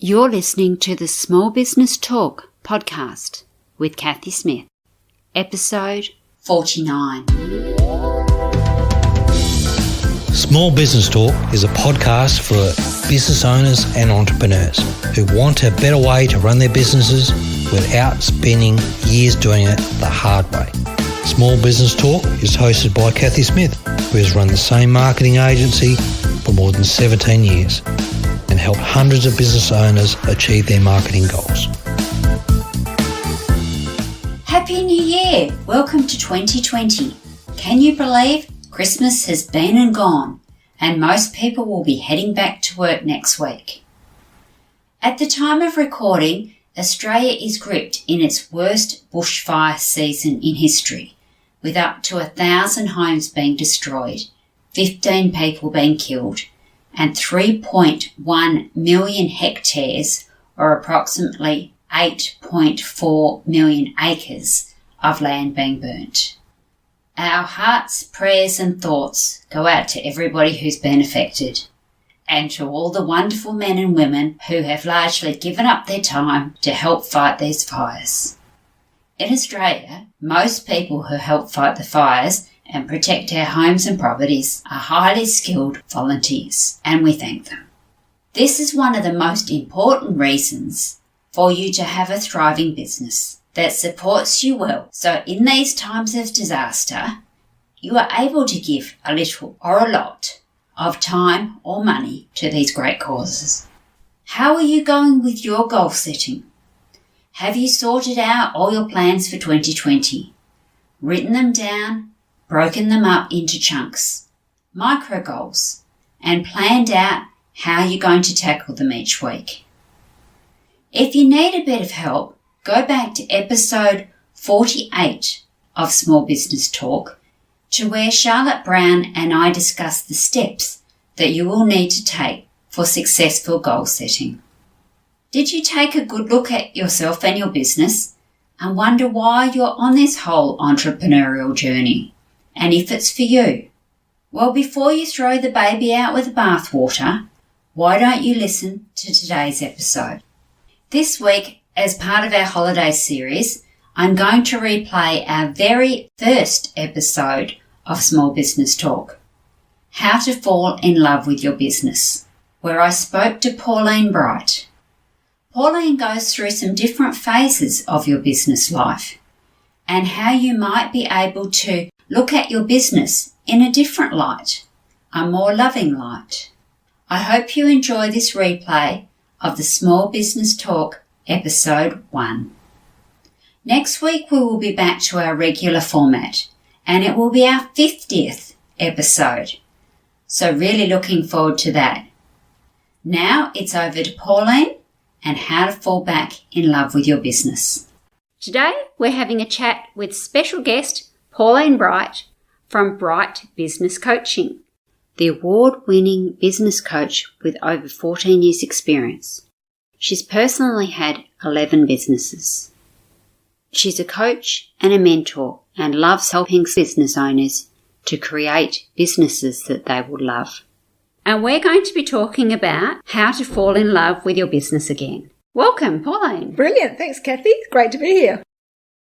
You're listening to the Small Business Talk podcast with Cathy Smith, episode 49. Small Business Talk is a podcast for business owners and entrepreneurs who want a better way to run their businesses without spending years doing it the hard way. Small Business Talk is hosted by Cathy Smith, who has run the same marketing agency for more than 17 years and helped hundreds of business owners achieve their marketing goals. Happy New Year! Welcome to 2020. Can you believe Christmas has been and gone, and most people will be heading back to work next week? At the time of recording, Australia is gripped in its worst bushfire season in history, with up to 1,000 homes being destroyed, 15 people being killed, and 3.1 million hectares, or approximately 8.4 million acres of land being burnt. Our hearts, prayers and thoughts go out to everybody who's been affected, and to all the wonderful men and women who have largely given up their time to help fight these fires. In Australia, most people who help fight the fires and protect our homes and properties are highly skilled volunteers, and we thank them. This is one of the most important reasons for you to have a thriving business that supports you well. So in these times of disaster, you are able to give a little or a lot of time or money to these great causes. How are you going with your goal setting? Have you sorted out all your plans for 2020? Written them down, broken them up into chunks, micro goals, and planned out how you're going to tackle them each week? If you need a bit of help, go back to episode 48 of Small Business Talk, to where Charlotte Brown and I discuss the steps that you will need to take for successful goal setting. Did you take a good look at yourself and your business and wonder why you're on this whole entrepreneurial journey, and if it's for you? Well, before you throw the baby out with the bathwater, why don't you listen to today's episode? This week, as part of our holiday series, I'm going to replay our very first episode of Small Business Talk, How to Fall in Love with Your Business, where I spoke to Pauline Bright. Pauline goes through some different phases of your business life and how you might be able to look at your business in a different light, a more loving light. I hope you enjoy this replay of the Small Business Talk episode 1. Next week we will be back to our regular format, and it will be our 50th episode. So really looking forward to that. Now it's over to Pauline and how to fall back in love with your business. Today we're having a chat with special guest Pauline Bright from Bright Business Coaching, the award-winning business coach with over 14 years' experience. She's personally had 11 businesses. She's a coach and a mentor and loves helping business owners to create businesses that they will love. And we're going to be talking about how to fall in love with your business again. Welcome, Pauline. Brilliant. Thanks, Cathy. Great to be here.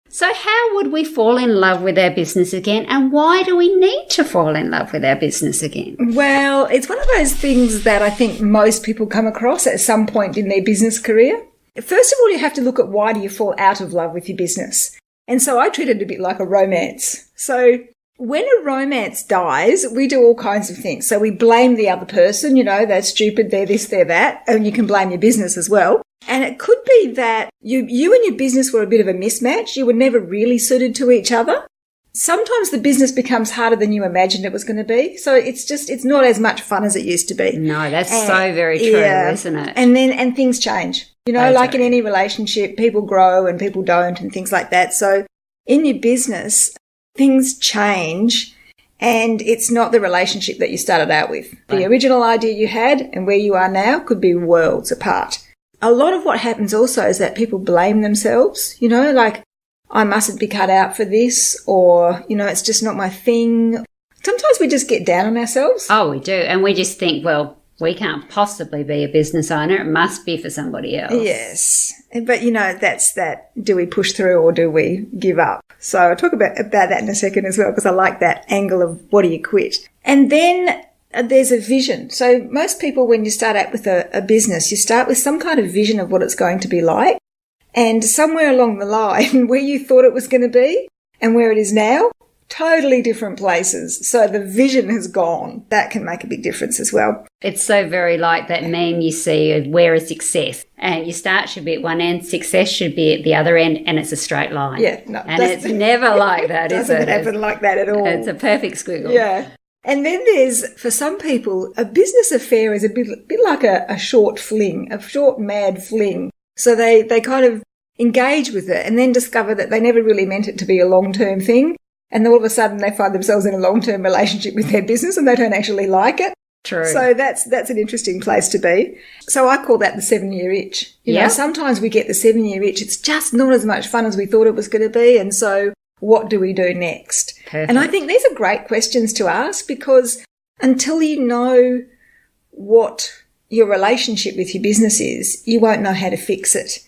So how would we fall in love with our business again, and why do we need to fall in love with our business again? Well, it's one of those things that I think most people come across at some point in their business career. First of all, you have to look at why do you fall out of love with your business. And so I treat it a bit like a romance. So when a romance dies, we do all kinds of things. So we blame the other person, they're stupid, they're this, they're that, and you can blame your business as well. And it could be that you and your business were a bit of a mismatch. You were never really suited to each other. Sometimes the business becomes harder than you imagined it was going to be. So it's not as much fun as it used to be. No, that's so very true, isn't it? And things change. Like in any relationship, people grow and people don't and things like that. So in your business, things change and it's not the relationship that you started out with. The original idea you had and where you are now could be worlds apart. A lot of what happens also is that people blame themselves, like, I mustn't be cut out for this, or, it's just not my thing. Sometimes we just get down on ourselves. Oh, we do. And we just think, well, We can't possibly be a business owner. It must be for somebody else. Yes. But, that's that, do we push through or do we give up? So I'll talk about that in a second as well, because I like that angle of what do you quit. And then there's a vision. So most people, when you start out with a business, you start with some kind of vision of what it's going to be like. And somewhere along the line, where you thought it was going to be and where it is now, totally different places. So the vision has gone. That can make a big difference as well. It's so very like that meme you see of where is success. And you start should be at one end, success should be at the other end, and it's a straight line. Yeah. No, and it's never like that, is it? Doesn't happen like that at all. It's a perfect squiggle. Yeah. And then there's, for some people, a business affair is a bit like a short fling, a short mad fling. So they kind of engage with it and then discover that they never really meant it to be a long-term thing. And then all of a sudden they find themselves in a long-term relationship with their business and they don't actually like it. True. So that's an interesting place to be. So I call that the 7-year itch. You know, sometimes we get the 7-year itch. It's just not as much fun as we thought it was going to be. And so what do we do next? Perfect. And I think these are great questions to ask, because until you know what your relationship with your business is, you won't know how to fix it.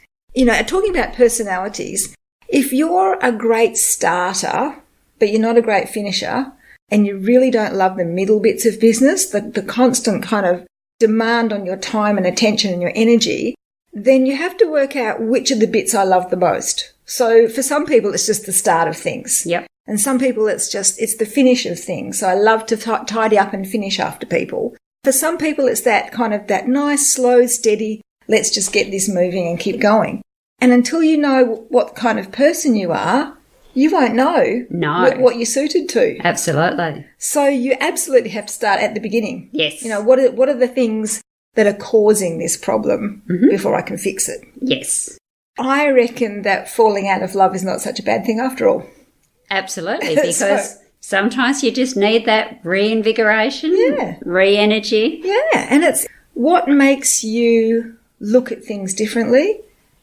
Talking about personalities, if you're a great starter, but you're not a great finisher, and you really don't love the middle bits of business, the constant kind of demand on your time and attention and your energy, then you have to work out which of the bits I love the most. So for some people, it's just the start of things. Yep. And some people, it's the finish of things. So I love to tidy up and finish after people. For some people, it's that kind of that nice, slow, steady, let's just get this moving and keep going. And until you know what kind of person you are, you won't know what you're suited to. Absolutely. So you absolutely have to start at the beginning. Yes. What are the things that are causing this problem before I can fix it? Yes. I reckon that falling out of love is not such a bad thing after all. Absolutely, because sometimes you just need that reinvigoration, re-energy. Yeah, and it's what makes you look at things differently.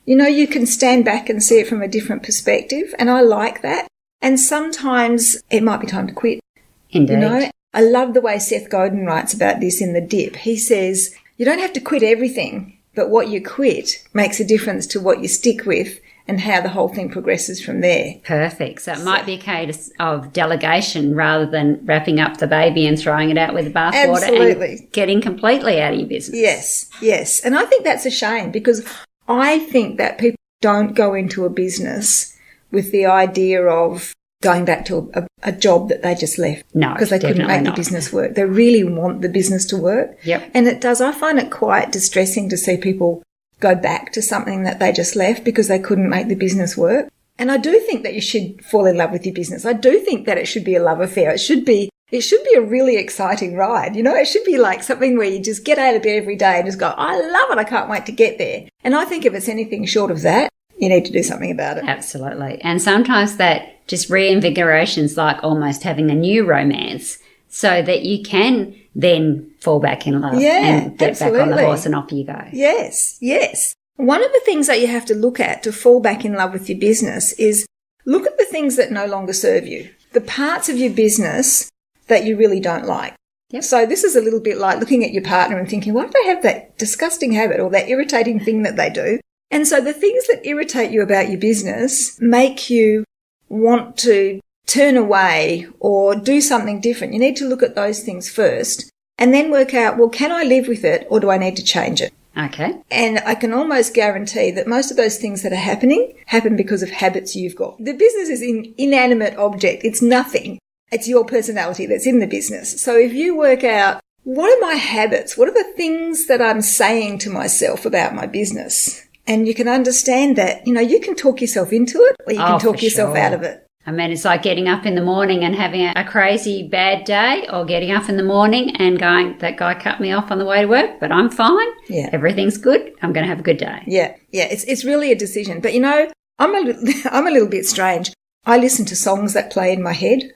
You can stand back and see it from a different perspective, and I like that. And sometimes it might be time to quit. Indeed. I love the way Seth Godin writes about this in The Dip. He says, you don't have to quit everything, but what you quit makes a difference to what you stick with and how the whole thing progresses from there. Perfect. So it might be a case of delegation rather than wrapping up the baby and throwing it out with the bathwater and getting completely out of your business. Yes. And I think that's a shame, because I think that people don't go into a business with the idea of going back to a job that they just left. No, because they couldn't make the business work. They really want the business to work. Yep. And I find it quite distressing to see people go back to something that they just left because they couldn't make the business work. And I do think that you should fall in love with your business. I do think that it should be a love affair. It should be a really exciting ride. It should be like something where you just get out of bed every day and just go, I love it. I can't wait to get there. And I think if it's anything short of that, you need to do something about it. Absolutely. And sometimes that just reinvigoration's like almost having a new romance, so that you can then fall back in love and get back on the horse and off you go. Yes. One of the things that you have to look at to fall back in love with your business is look at the things that no longer serve you, the parts of your business that you really don't like. Yep. So this is a little bit like looking at your partner and thinking, why do they have that disgusting habit or that irritating thing that they do? And so the things that irritate you about your business make you want to turn away or do something different. You need to look at those things first and then work out, well, can I live with it or do I need to change it? Okay. And I can almost guarantee that most of those things that are happening happen because of habits you've got. The business is an inanimate object. It's nothing. It's your personality that's in the business. So if you work out, what are my habits? What are the things that I'm saying to myself about my business? And you can understand that, you can talk yourself into it or you can talk yourself out of it. I mean, it's like getting up in the morning and having a crazy bad day, or getting up in the morning and going, that guy cut me off on the way to work, but I'm fine. Yeah. Everything's good. I'm going to have a good day. Yeah. It's really a decision. But, I'm a little bit strange. I listen to songs that play in my head.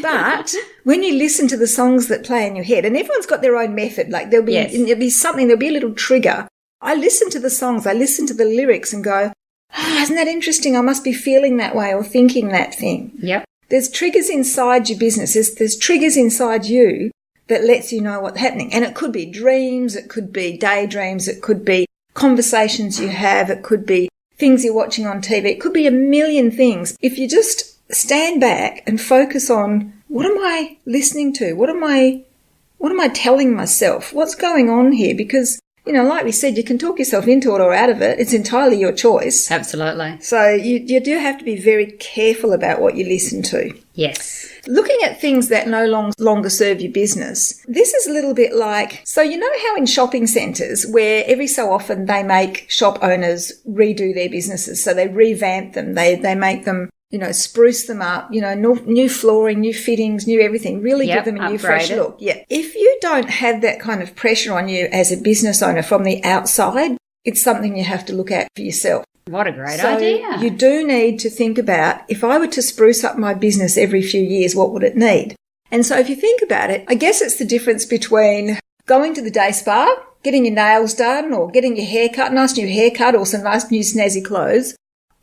But when you listen to the songs that play in your head, and everyone's got their own method, like there'll be a little trigger. I listen to the songs, I listen to the lyrics and go, isn't that interesting? I must be feeling that way or thinking that thing. Yep. There's triggers inside your business. There's triggers inside you that lets you know what's happening. And it could be dreams, it could be daydreams, it could be conversations you have, it could be things you're watching on TV, it could be a million things. If you just stand back and focus on, what am I listening to? What am I telling myself? What's going on here? Because, like we said, you can talk yourself into it or out of it. It's entirely your choice. Absolutely. So you do have to be very careful about what you listen to. Yes. Looking at things that no longer serve your business. This is a little bit like, so you know how in shopping centres where every so often they make shop owners redo their businesses. So they revamp them. They make them, spruce them up, new flooring, new fittings, new everything, really give them a new fresh look. Yeah. If you don't have that kind of pressure on you as a business owner from the outside, it's something you have to look at for yourself. What a great idea. You do need to think about, if I were to spruce up my business every few years, what would it need? And so if you think about it, I guess it's the difference between going to the day spa, getting your nails done, or getting your hair cut, nice new haircut, or some nice new snazzy clothes,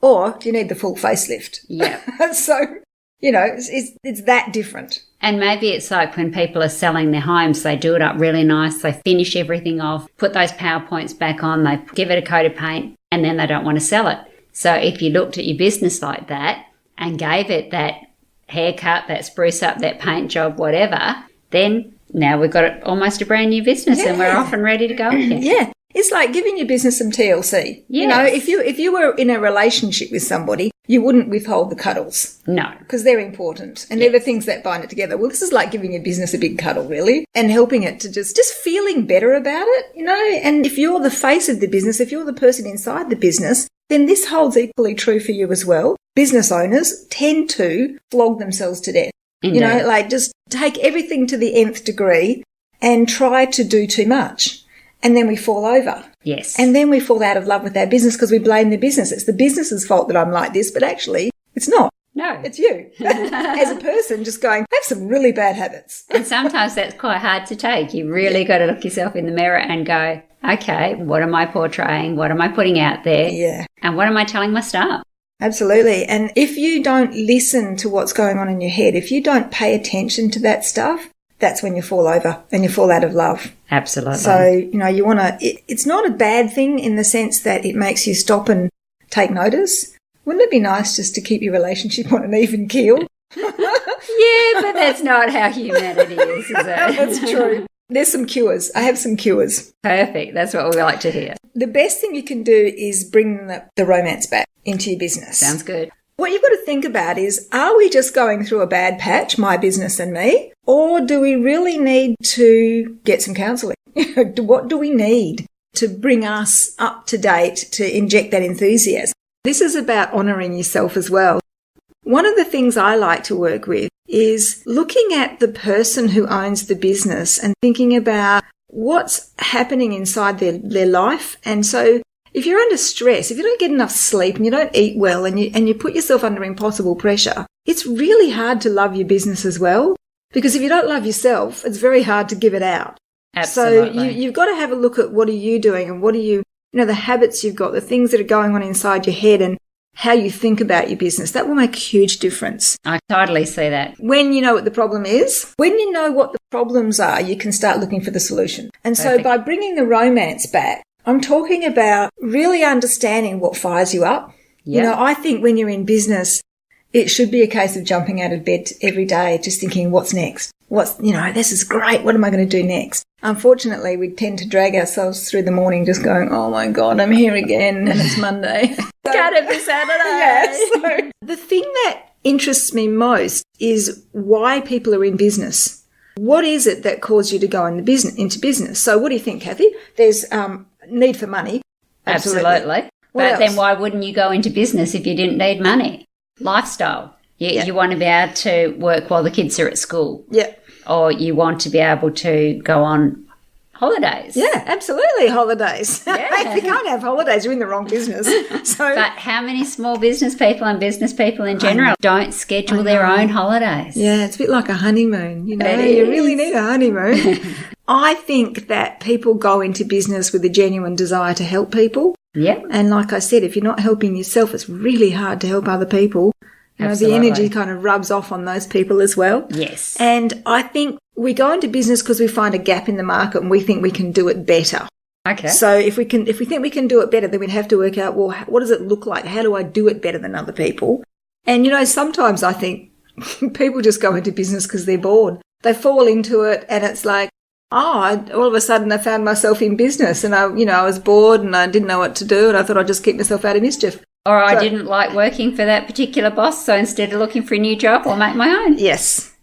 or do you need the full facelift? Yeah. So, it's that different. And maybe it's like when people are selling their homes, they do it up really nice, they finish everything off, put those PowerPoints back on, they give it a coat of paint, and then they don't want to sell it. So if you looked at your business like that and gave it that haircut, that spruce up, that paint job, whatever, then now we've got almost a brand new business and we're off and ready to go again. Yeah. It's like giving your business some TLC. Yes. If you were in a relationship with somebody, you wouldn't withhold the cuddles. No. Because they're important. And they're the things that bind it together. Well, this is like giving your business a big cuddle, really, and helping it to just feeling better about it, And if you're the face of the business, if you're the person inside the business, then this holds equally true for you as well. Business owners tend to flog themselves to death. Indeed. Just take everything to the nth degree and try to do too much. And then we fall over. Yes. And then we fall out of love with our business because we blame the business. It's the business's fault that I'm like this, but actually it's not. No. It's you. As a person just going, I have some really bad habits. And sometimes that's quite hard to take. You really got to look yourself in the mirror and go, okay, what am I portraying? What am I putting out there? Yeah. And what am I telling my staff? Absolutely. And if you don't listen to what's going on in your head, if you don't pay attention to that stuff, that's when you fall over and you fall out of love. Absolutely. So, you want to, it's not a bad thing in the sense that it makes you stop and take notice. Wouldn't it be nice just to keep your relationship on an even keel? Yeah, but that's not how humanity is it? That's true. There's some cures. I have some cures. Perfect. That's what we like to hear. The best thing you can do is bring the romance back into your business. Sounds good. What you've got to think about is, are we just going through a bad patch, my business and me, or do we really need to get some counselling? What do we need to bring us up to date, to inject that enthusiasm? This is about honouring yourself as well. One of the things I like to work with is looking at the person who owns the business and thinking about what's happening inside their life. And so if you're under stress, if you don't get enough sleep and you don't eat well and you put yourself under impossible pressure, it's really hard to love your business as well. Because if you don't love yourself, it's very hard to give it out. Absolutely. So you've got to have a look at what are you doing and what are you, the habits you've got, the things that are going on inside your head and how you think about your business. That will make a huge difference. I totally see that. When you know what the problem is, when you know what the problems are, you can start looking for the solution. And Perfect. So by bringing the romance back, I'm talking about really understanding what fires you up. Yep. I think when you're in business, it should be a case of jumping out of bed every day, just thinking, what's next? This is great. What am I going to do next? Unfortunately, we tend to drag ourselves through the morning just going, oh my God, I'm here again and it's Monday. Can't it be Saturday? Yes. So the thing that interests me most is why people are in business. What is it that caused you to go into business? So what do you think, Cathy? There's need for money. Absolutely. But then why wouldn't you go into business if you didn't need money? Lifestyle. You want to be able to work while the kids are at school. Yeah. Or you want to be able to go on holidays. Yeah, absolutely, holidays. Yeah. If you can't have holidays, you're in the wrong business. But how many small business people and business people in general don't schedule their own holidays? Yeah, it's a bit like a honeymoon. You It really need a honeymoon. I think that people go into business with a genuine desire to help people. Yep. And like I said, if you're not helping yourself, it's really hard to help other people. The Absolutely. energy kind of rubs off on those people as well. Yes. And I think we go into business because we find a gap in the market and we think we can do it better. Okay. So if we think we can do it better, then we'd have to work out, well, what does it look like? How do I do it better than other people? And, sometimes I think people just go into business because they're bored. They fall into it and it's like, all of a sudden I found myself in business and I was bored and I didn't know what to do and I thought I'd just keep myself out of mischief. Or I didn't like working for that particular boss, so instead of looking for a new job, I'll make my own. Yes.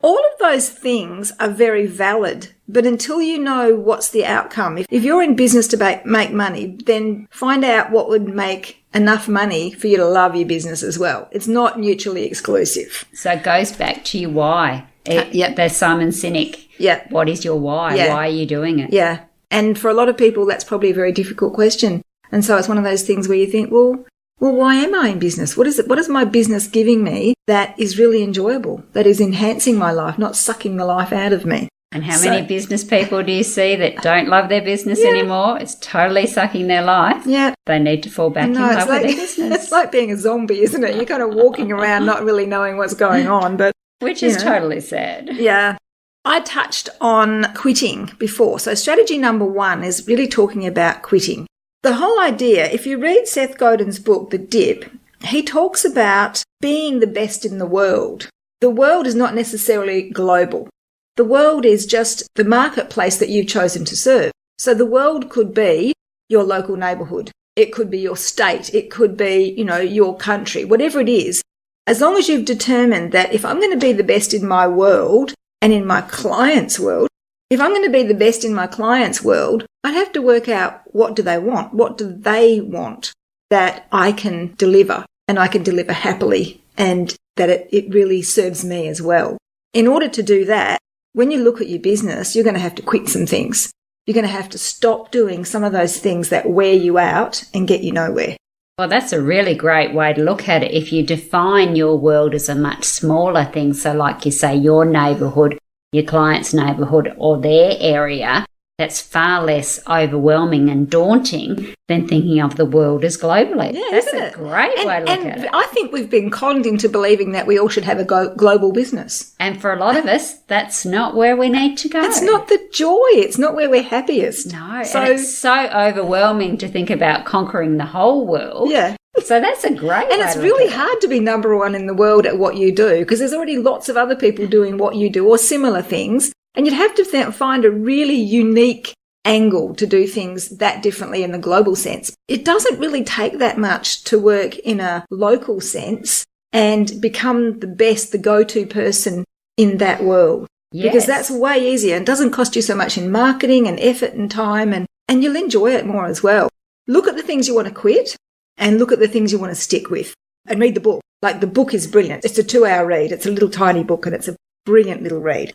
All of those things are very valid, but until you know what's the outcome, if you're in business to make money, then find out what would make enough money for you to love your business as well. It's not mutually exclusive. So it goes back to your why. There's Simon Sinek. Yeah. What is your why? Yeah. Why are you doing it? Yeah. And for a lot of people, that's probably a very difficult question. And so it's one of those things where you think, well, why am I in business? What is my business giving me that is really enjoyable, that is enhancing my life, not sucking the life out of me? And how many business people do you see that don't love their business anymore? It's totally sucking their life. Yeah. They need to fall back in love with their business. It's like being a zombie, isn't it? You're kind of walking around not really knowing what's going on. Which is totally sad. Yeah. I touched on quitting before. So strategy number 1 is really talking about quitting. The whole idea, if you read Seth Godin's book, The Dip, he talks about being the best in the world. The world is not necessarily global. The world is just the marketplace that you've chosen to serve. So the world could be your local neighbourhood. It could be your state. It could be, your country, whatever it is. As long as you've determined that if I'm going to be the best in my world and in my client's world, if I'm going to be the best in my client's world, I'd have to work out what do they want? What do they want that I can deliver and I can deliver happily and that it really serves me as well. In order to do that, when you look at your business, you're going to have to quit some things. You're going to have to stop doing some of those things that wear you out and get you nowhere. Well, that's a really great way to look at it. If you define your world as a much smaller thing, so like you say, your neighbourhood, your client's neighbourhood or their area, that's far less overwhelming and daunting than thinking of the world as globally. Yeah, that's isn't a it? great way to look at it. I think we've been conned into believing that we all should have a global business. And for a lot of us, that's not where we need to go. It's not the joy. It's not where we're happiest. No, and it's so overwhelming to think about conquering the whole world. Yeah. So that's a great way. And it's really hard to be number one in the world at what you do because there's already lots of other people doing what you do or similar things. And you'd have to find a really unique angle to do things that differently in the global sense. It doesn't really take that much to work in a local sense and become the best, the go-to person in that world. Yes. Because that's way easier and doesn't cost you so much in marketing and effort and time and you'll enjoy it more as well. Look at the things you want to quit and look at the things you want to stick with and read the book. Like the book is brilliant. It's a 2-hour read. It's a little tiny book and it's a brilliant little read.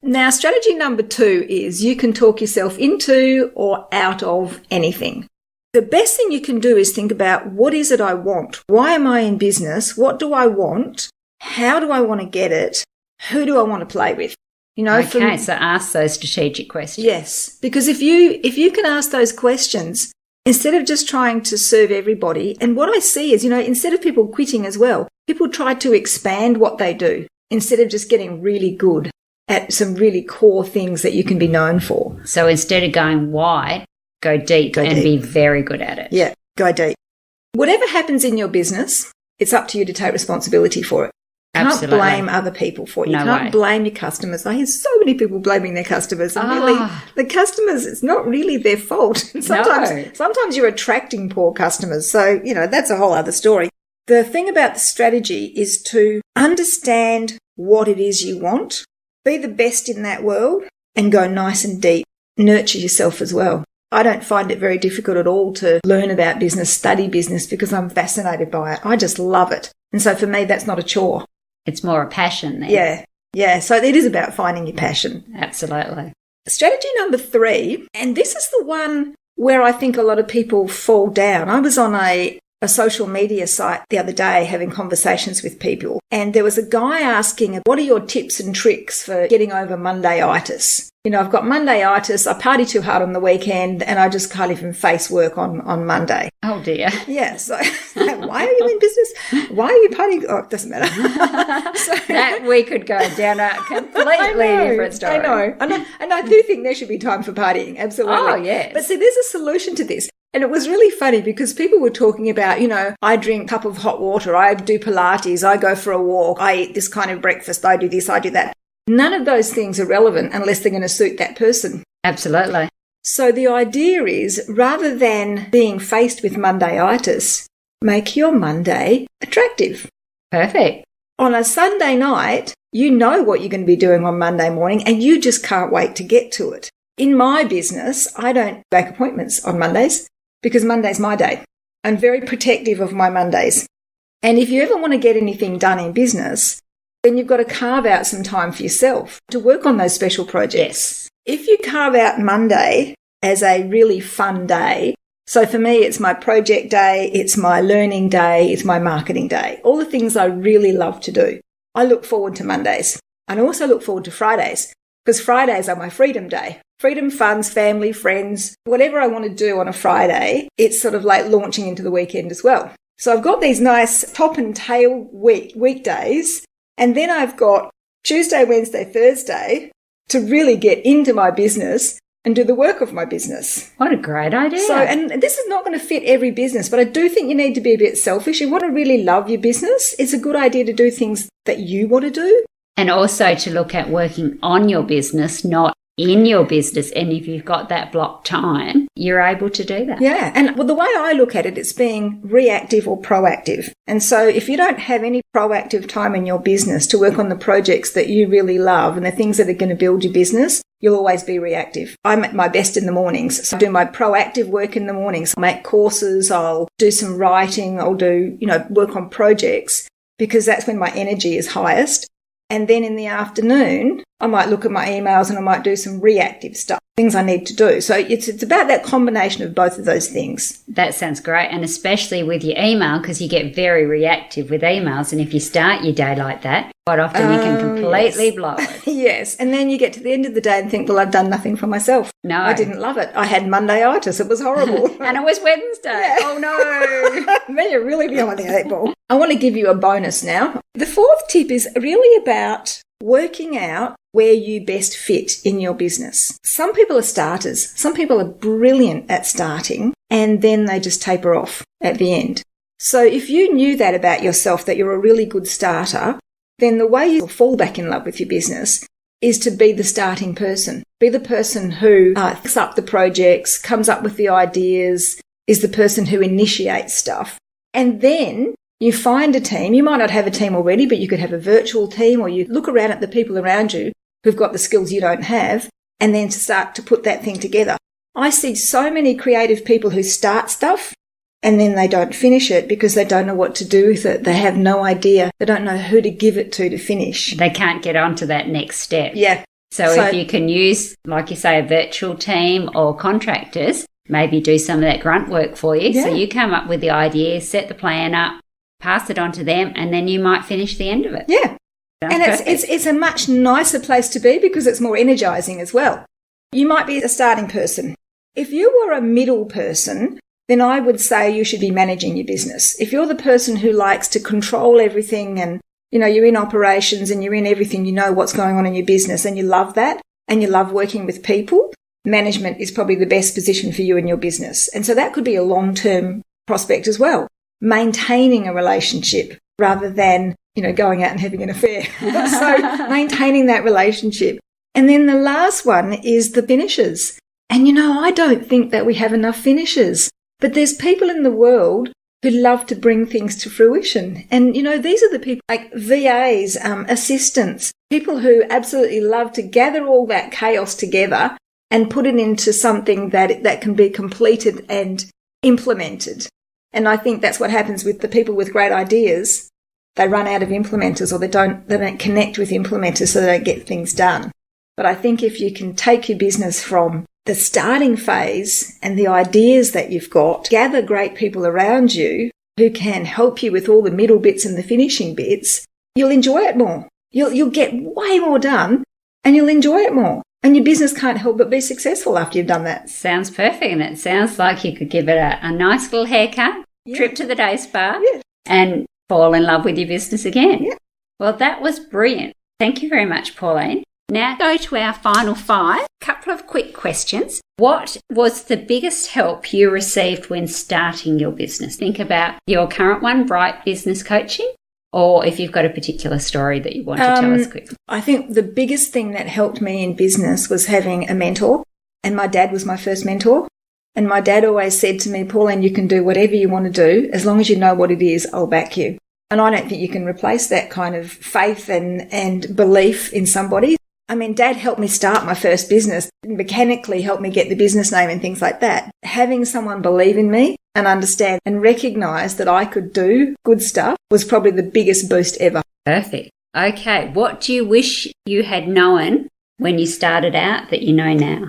Now, strategy number 2 is you can talk yourself into or out of anything. The best thing you can do is think about what is it I want? Why am I in business? What do I want? How do I want to get it? Who do I want to play with? Okay, so ask those strategic questions. Yes, because if you can ask those questions, instead of just trying to serve everybody, and what I see is, instead of people quitting as well, people try to expand what they do instead of just getting really good at some really core things that you can be known for. So instead of going wide, go deep. Be very good at it. Yeah, go deep. Whatever happens in your business, it's up to you to take responsibility for it. You can't blame other people for it. You can't blame your customers. I hear so many people blaming their customers. And really, the customers, it's not really their fault. Sometimes you're attracting poor customers. So, that's a whole other story. The thing about the strategy is to understand what it is you want, be the best in that world, and go nice and deep. Nurture yourself as well. I don't find it very difficult at all to learn about business, study business, because I'm fascinated by it. I just love it. And so for me, that's not a chore. It's more a passion then. Yeah. So it is about finding your passion. Absolutely. Strategy number 3, and this is the one where I think a lot of people fall down. I was on a a social media site the other day having conversations with people, and there was a guy asking, what are your tips and tricks for getting over Monday-itis? I've got Monday-itis, I party too hard on the weekend, and I just can't even face work on Monday. Oh, dear. Yeah, so why are you in business? Why are you partying? Oh, it doesn't matter. That we could go down a completely different story. I know. And I do think there should be time for partying, absolutely. Oh, yes. But see, there's a solution to this. And it was really funny because people were talking about, I drink a cup of hot water, I do Pilates, I go for a walk, I eat this kind of breakfast, I do this, I do that. None of those things are relevant unless they're going to suit that person. Absolutely. So the idea is, rather than being faced with Monday-itis, make your Monday attractive. Perfect. On a Sunday night, you know what you're going to be doing on Monday morning and you just can't wait to get to it. In my business, I don't make appointments on Mondays because Monday's my day. I'm very protective of my Mondays. And if you ever want to get anything done in business, then you've got to carve out some time for yourself to work on those special projects. Yes. If you carve out Monday as a really fun day, so for me, it's my project day, it's my learning day, it's my marketing day, all the things I really love to do. I look forward to Mondays. And I also look forward to Fridays because Fridays are my freedom day. Freedom, funds, family, friends, whatever I want to do on a Friday, it's sort of like launching into the weekend as well. So I've got these nice top and tail weekdays. And then I've got Tuesday, Wednesday, Thursday to really get into my business and do the work of my business. What a great idea. So, and this is not going to fit every business, but I do think you need to be a bit selfish. You want to really love your business. It's a good idea to do things that you want to do. And also to look at working on your business, not in your business. And if you've got that blocked time, you're able to do that. Yeah. And the way I look at it, it's being reactive or proactive. And so if you don't have any proactive time in your business to work on the projects that you really love and the things that are going to build your business, you'll always be reactive. I'm at my best in the mornings. So I do my proactive work in the mornings. I'll make courses. I'll do some writing. I'll do, work on projects because that's when my energy is highest. And then in the afternoon, I might look at my emails and I might do some reactive stuff, things I need to do. So it's about that combination of both of those things. That sounds great. And especially with your email, because you get very reactive with emails. And if you start your day like that, quite often you can completely blow it. Yes. And then you get to the end of the day and think, well, I've done nothing for myself. No. I didn't love it. I had Monday-itis. It was horrible. And it was Wednesday. Yeah. Oh, no. Then you're really behind the eight ball. I want to give you a bonus now. The fourth tip is really about working out where you best fit in your business. Some people are starters. Some people are brilliant at starting and then they just taper off at the end. So if you knew that about yourself, that you're a really good starter, then the way you fall back in love with your business is to be the starting person. Be the person who thinks up the projects, comes up with the ideas, is the person who initiates stuff. And then you find a team. You might not have a team already, but you could have a virtual team, or you look around at the people around you who've got the skills you don't have, and then to start to put that thing together. I see so many creative people who start stuff and then they don't finish it because they don't know what to do with it. They have no idea. They don't know who to give it to finish. They can't get on to that next step. Yeah. So if you can use, like you say, a virtual team or contractors, maybe do some of that grunt work for you. Yeah. So you come up with the idea, set the plan up, pass it on to them, and then you might finish the end of it. Yeah. And it's a much nicer place to be because it's more energizing as well. You might be a starting person. If you were a middle person, then I would say you should be managing your business. If you're the person who likes to control everything and, you're in operations and you're in everything, you know what's going on in your business and you love that and you love working with people, management is probably the best position for you in your business. And so that could be a long-term prospect as well. Maintaining a relationship rather than, going out and having an affair. So maintaining that relationship. And then the last one is the finishers. And, I don't think that we have enough finishers. But there's people in the world who love to bring things to fruition. And, these are the people like VAs, assistants, people who absolutely love to gather all that chaos together and put it into something that can be completed and implemented. And I think that's what happens with the people with great ideas. They run out of implementers, or they don't connect with implementers, so they don't get things done. But I think if you can take your business from the starting phase and the ideas that you've got, gather great people around you who can help you with all the middle bits and the finishing bits, you'll enjoy it more. You'll get way more done and you'll enjoy it more. And your business can't help but be successful after you've done that. Sounds perfect. And it sounds like you could give it a nice little haircut, trip to the day spa, and fall in love with your business again. Yeah. Well, that was brilliant. Thank you very much, Pauline. Now go to our final 5. Couple of quick questions. What was the biggest help you received when starting your business? Think about your current one, Bright Business Coaching, or if you've got a particular story that you want to tell us quickly. I think the biggest thing that helped me in business was having a mentor, and my dad was my first mentor. And my dad always said to me, Pauline, you can do whatever you want to do. As long as you know what it is, I'll back you. And I don't think you can replace that kind of faith and belief in somebody. I mean, Dad helped me start my first business, mechanically helped me get the business name and things like that. Having someone believe in me and understand and recognise that I could do good stuff was probably the biggest boost ever. Perfect. Okay, what do you wish you had known when you started out that you know now?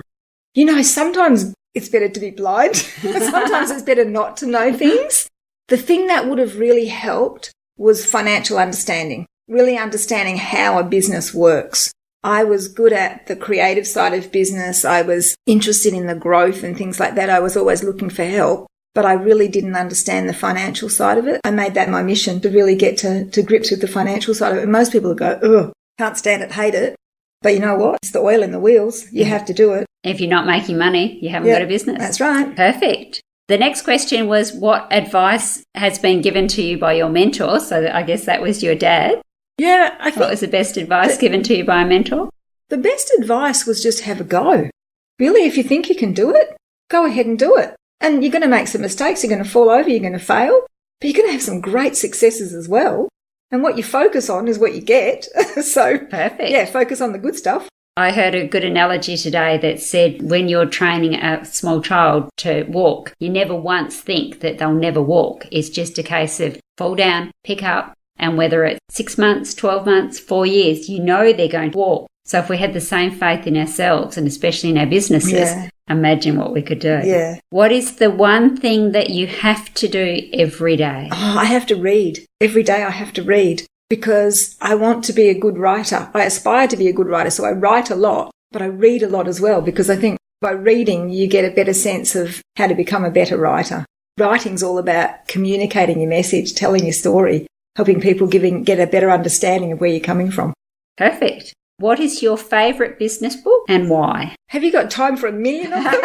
You know, sometimes it's better to be blind. Sometimes it's better not to know things. The thing that would have really helped was financial understanding, really understanding how a business works. I was good at the creative side of business. I was interested in the growth and things like that. I was always looking for help, but I really didn't understand the financial side of it. I made that my mission to really get to grips with the financial side of it. And most people go, ugh, can't stand it, hate it. But you know what? It's the oil in the wheels. You have to do it. If you're not making money, you haven't got a business. That's right. Perfect. The next question was, what advice has been given to you by your mentor? So I guess that was your dad. Yeah, I think. What was the best advice given to you by a mentor? The best advice was just have a go. Really, if you think you can do it, go ahead and do it. And you're going to make some mistakes, you're going to fall over, you're going to fail, but you're going to have some great successes as well. And what you focus on is what you get. So, perfect. Yeah, focus on the good stuff. I heard a good analogy today that said when you're training a small child to walk, you never once think that they'll never walk. It's just a case of fall down, pick up, and whether it's 6 months, 12 months, 4 years, you know they're going to walk. So if we had the same faith in ourselves and especially in our businesses, imagine what we could do. Yeah. What is the one thing that you have to do every day? Oh, I have to read. Every day I have to read because I want to be a good writer. I aspire to be a good writer, so I write a lot, but I read a lot as well because I think by reading you get a better sense of how to become a better writer. Writing's all about communicating your message, telling your story, helping people get a better understanding of where you're coming from. Perfect. What is your favourite business book and why? Have you got time for 1 million of them?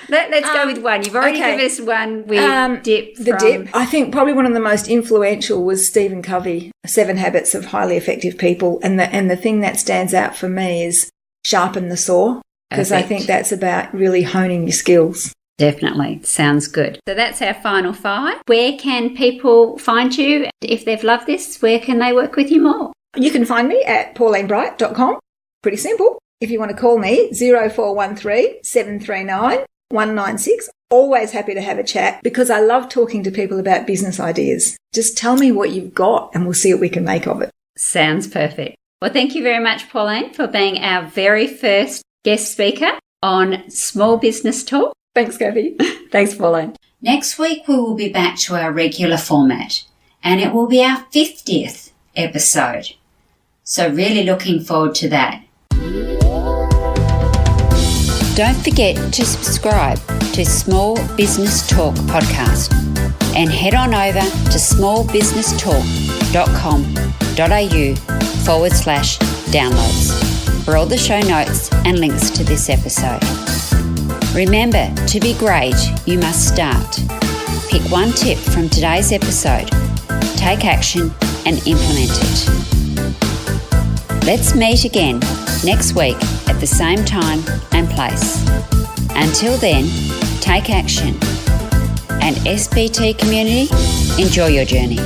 Let's go with one. You've already given us one with Dip. The Dip. I think probably one of the most influential was Stephen Covey, 7 Habits of Highly Effective People. And the thing that stands out for me is sharpen the saw, because I think that's about really honing your skills. Definitely. Sounds good. So that's our final 5. Where can people find you? If they've loved this, where can they work with you more? You can find me at paulinebright.com. Pretty simple. If you want to call me, 0413 739 196. Always happy to have a chat because I love talking to people about business ideas. Just tell me what you've got and we'll see what we can make of it. Sounds perfect. Well, thank you very much, Pauline, for being our very first guest speaker on Small Business Talk. Thanks, Cathy. Thanks, Pauline. Next week, we will be back to our regular format, and it will be our 50th episode. So really looking forward to that. Don't forget to subscribe to Small Business Talk podcast and head on over to smallbusinesstalk.com.au/downloads for all the show notes and links to this episode. Remember, to be great, you must start. Pick one tip from today's episode, take action and implement it. Let's meet again next week at the same time and place. Until then, take action. And SBT community, enjoy your journey.